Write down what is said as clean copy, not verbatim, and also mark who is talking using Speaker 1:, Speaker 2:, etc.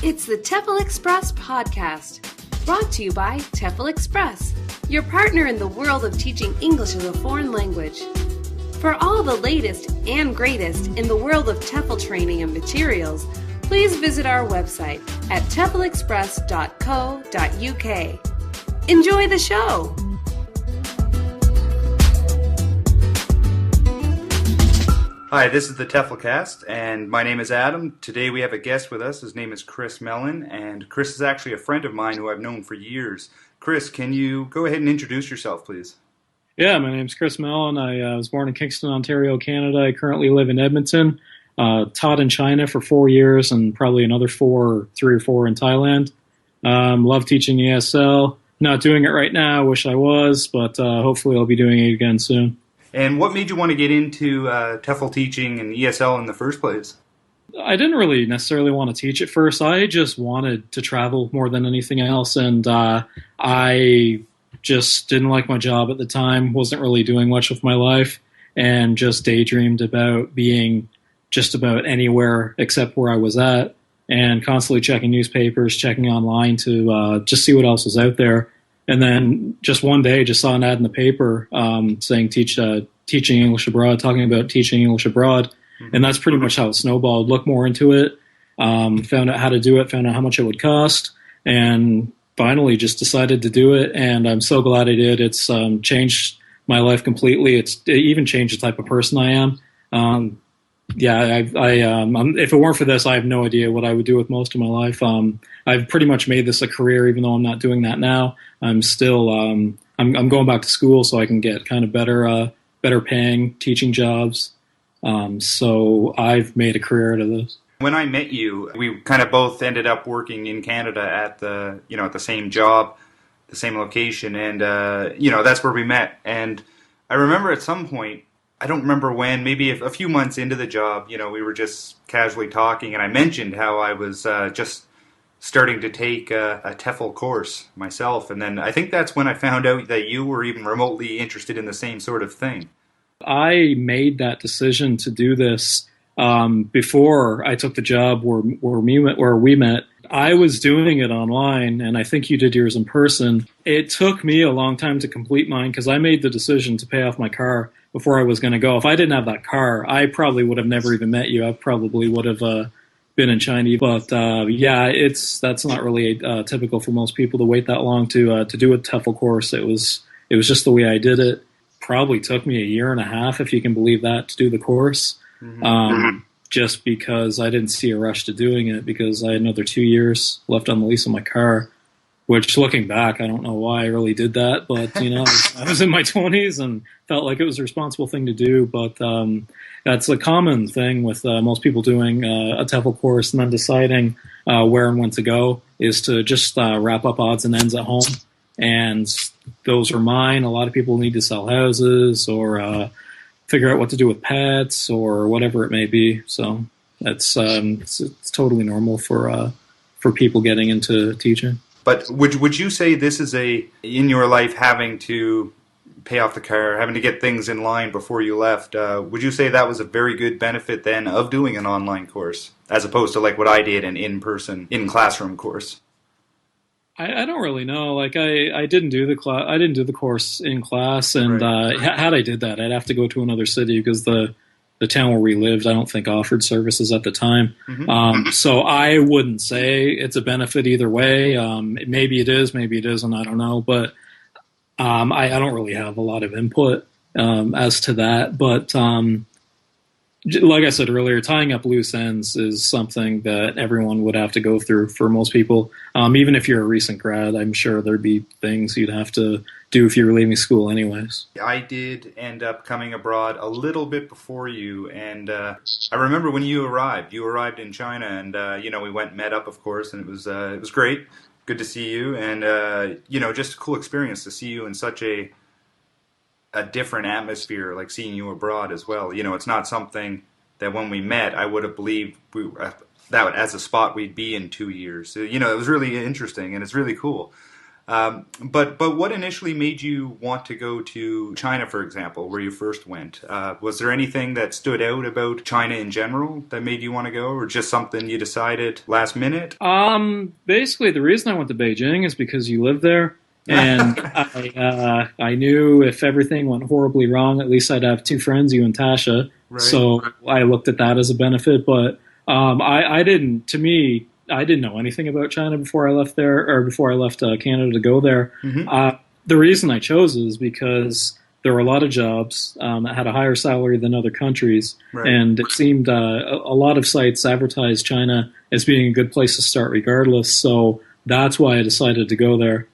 Speaker 1: It's the TEFL Express podcast, brought to you by TEFL Express, your partner in the world of teaching English as a foreign language. For all the latest and greatest in the world of TEFL training and materials, please visit our website at teflexpress.co.uk. Enjoy the show!
Speaker 2: Hi, this is the TEFLCast, and my name is Adam. Today we have a guest with us. His name is Chris Melon, and Chris is actually a friend of mine who I've known for years. Chris, can you go ahead and introduce yourself, please?
Speaker 3: Yeah, my name's Chris Melon. I was born in Kingston, Ontario, Canada. I currently live in Edmonton. Taught in China for 4 years and probably another 3 or 4 in Thailand. Love teaching ESL. Not doing it right now. Wish I was, but hopefully I'll be doing it again soon.
Speaker 2: And what made you want to get into TEFL teaching and ESL in the first place?
Speaker 3: I didn't really necessarily want to teach at first. I just wanted to travel more than anything else, and I just didn't like my job at the time, wasn't really doing much with my life, and just daydreamed about being just about anywhere except where I was at, and constantly checking newspapers, checking online to just see what else was out there. And then just one day, just saw an ad in the paper saying teaching English abroad, talking about teaching English abroad. And that's pretty much how it snowballed. Looked more into it, found out how to do it, found out how much it would cost, and finally just decided to do it. And I'm so glad I did. It's changed my life completely. It even changed the type of person I am. If it weren't for this, I have no idea what I would do with most of my life. I've pretty much made this a career, even though I'm not doing that now. I'm still I'm going back to school so I can get kind of better paying teaching jobs. So I've made a career out of this.
Speaker 2: When I met you, we kind of both ended up working in Canada at the same job, the same location, and that's where we met. And I remember at some point, I don't remember when, maybe a few months into the job, we were just casually talking, and I mentioned how I was just starting to take a TEFL course myself, and then I think that's when I found out that you were even remotely interested in the same sort of thing.
Speaker 3: I made that decision to do this before I took the job where we met. I was doing it online, and I think you did yours in person. It took me a long time to complete mine because I made the decision to pay off my car before I was going to go. If I didn't have that car, I probably would have never even met you. I probably would have been in China. But that's not really typical for most people to wait that long to do a TEFL course. It was just the way I did it. Probably took me a year and a half, if you can believe that, to do the course. Just because I didn't see a rush to doing it, because I had another 2 years left on the lease of my car, which looking back, I don't know why I really did that, but I was in my 20s and felt like it was a responsible thing to do. But that's a common thing with most people doing a TEFL course and then deciding where and when to go, is to just wrap up odds and ends at home. And those are mine. A lot of people need to sell houses or figure out what to do with pets or whatever it may be. So that's it's totally normal for people getting into teaching.
Speaker 2: But would you say this is in your life, having to pay off the car, having to get things in line before you left, would you say that was a very good benefit then of doing an online course as opposed to like what I did, an in-person, in-classroom course?
Speaker 3: I don't really know. Like I didn't do the course in class, and right. Had I did that, I'd have to go to another city because the town where we lived, I don't think offered services at the time. So I wouldn't say it's a benefit either way. Maybe it is, maybe it isn't. I don't know, but I don't really have a lot of input as to that. But like I said earlier, tying up loose ends is something that everyone would have to go through for most people. Even if you're a recent grad, I'm sure there'd be things you'd have to do if you were leaving school anyways. I
Speaker 2: did end up coming abroad a little bit before you, and I remember when you arrived in China, and we went and met up, of course, and it was great. Good to see you, and just a cool experience to see you in such a different atmosphere, like seeing you abroad as well. It's not something that when we met I would have believed that as a spot we'd be in 2 years. So, it was really interesting, and it's really cool. But what initially made you want to go to China, for example, where you first went? Was there anything that stood out about China in general that made you want to go, or just something you decided last minute?
Speaker 3: Basically, the reason I went to Beijing is because you live there. And I knew if everything went horribly wrong, at least I'd have two friends, you and Tasha. Right. So I looked at that as a benefit. But I didn't know anything about China before I left there, or before I left Canada to go there. Mm-hmm. The reason I chose it is because there were a lot of jobs that had a higher salary than other countries. Right. And it seemed a lot of sites advertised China as being a good place to start regardless. So that's why I decided to go there.